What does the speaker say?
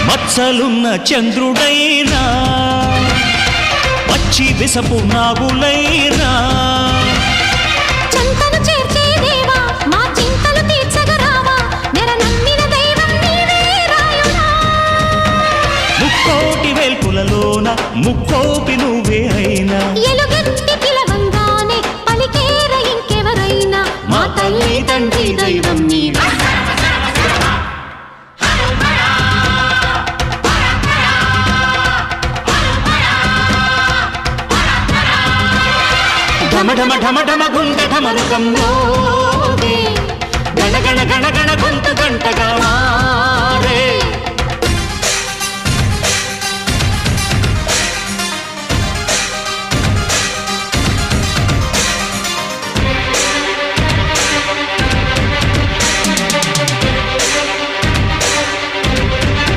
మచ్చలున్న చంద్రుడైనా పచ్చి విసపు నాగులైనా చంతను చేర్చే దేవా మా చింతలు తీర్చగరావా నెర నమ్మిన దైవం నీవే రాయుడా ముక్కోటి వేల్పులలోన ముక్కోపి నువ్వే అయినా ఎలుగెత్తి పిలవంగానే పలికేర ఇంకెవరైనా మా తల్లి తండ్రి దైవం నీవే ఢమ ఢమ ఢమ ఢమ గుండ ఢమరుకం మోగే గణ గణ గణ గణ గొంతు గంటగా